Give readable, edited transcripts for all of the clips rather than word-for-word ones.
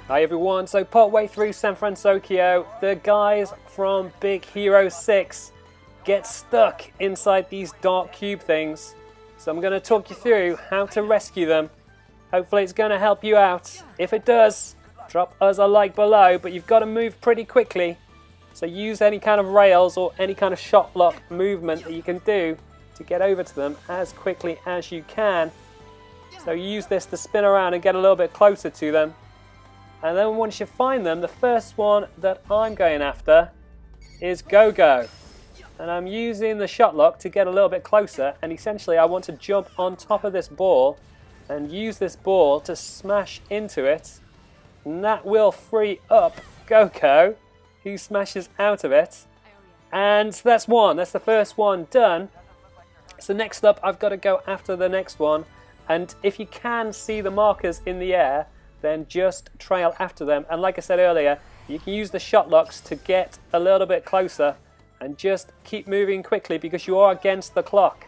Hi everyone, so partway through San Francisco, the guys from Big Hero 6 get stuck inside these dark cube things. So I'm going to talk you through how to rescue them. Hopefully it's going to help you out. If it does, drop us a like below, but you've got to move pretty quickly. So use any kind of rails or any kind of shot lock movement that you can do to get over to them as quickly as you can. So use this to spin around and get a little bit closer to them. And then once you find them, the first one that I'm going after is Go-Go. And I'm using the shot lock to get a little bit closer, and essentially I want to jump on top of this ball and use this ball to smash into it. And that will free up Go-Go, who smashes out of it. And that's one, that's the first one done. So next up I've got to go after the next one. And if you can see the markers in the air, then just trail after them. And like I said earlier, you can use the shot locks to get a little bit closer and just keep moving quickly because you are against the clock.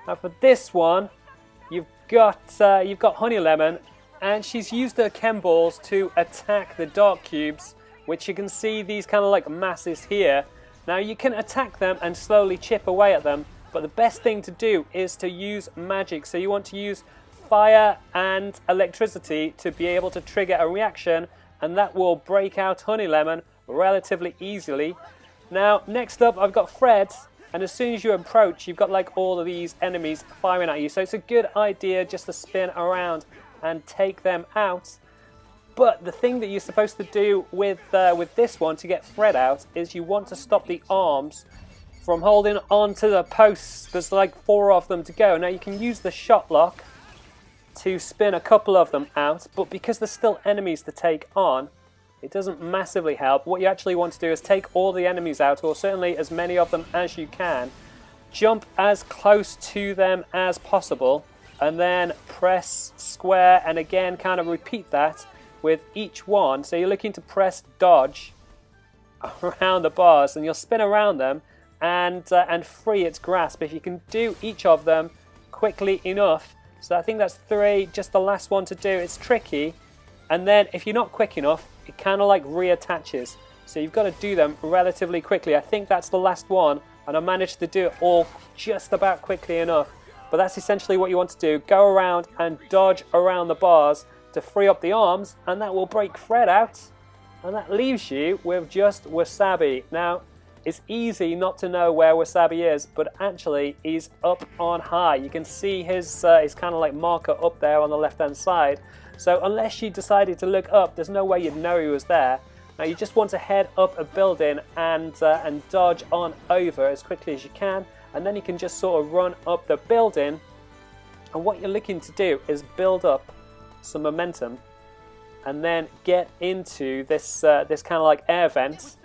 Now for this one, you've got Honey Lemon, and she's used her chem balls to attack the Darkubes, which you can see these kind of like masses here. Now you can attack them and slowly chip away at them, but the best thing to do is to use magic. So you want to use fire and electricity to be able to trigger a reaction, and that will break out Honey Lemon relatively easily. Now next up I've got Fred, and as soon as you approach you've got like all of these enemies firing at you, so it's a good idea just to spin around and take them out. But the thing that you're supposed to do with this one to get Fred out is you want to stop the arms from holding onto the posts. There's like 4 of them to go. Now you can use the shot lock to spin a couple of them out, but because there's still enemies to take on, it doesn't massively help. What you actually want to do is take all the enemies out, or certainly as many of them as you can, jump as close to them as possible, and then press square, and again kind of repeat that with each one. So you're looking to press dodge around the bars, and you'll spin around them and free its grasp if you can do each of them quickly enough. So I think that's 3, just the last one to do. It's tricky, and then if you're not quick enough, it kind of like reattaches. So you've got to do them relatively quickly. I think that's the last one, and I managed to do it all just about quickly enough. But that's essentially what you want to do. Go around and dodge around the bars to free up the arms, and that will break Fred out. And that leaves you with just Wasabi. Now, it's easy not to know where Wasabi is, but actually he's up on high. You can see his kind of like marker up there on the left hand side. So unless you decided to look up, there's no way you'd know he was there. Now you just want to head up a building and dodge on over as quickly as you can, and then you can just sort of run up the building. And what you're looking to do is build up some momentum and then get into this kind of like air vent,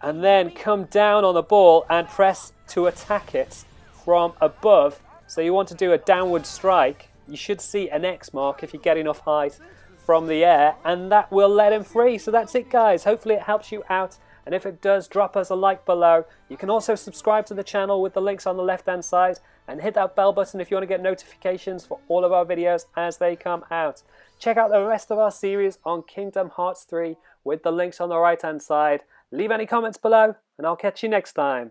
and then come down on the ball and press to attack it from above. So you want to do a downward strike. You should see an X mark if you get enough height from the air, and that will let him free. So that's it, guys. Hopefully it helps you out, and if it does, drop us a like below. You can also subscribe to the channel with the links on the left hand side, and hit that bell button if you want to get notifications for all of our videos as they come out. Check out the rest of our series on Kingdom Hearts 3 with the links on the right hand side. Leave any comments below, and I'll catch you next time.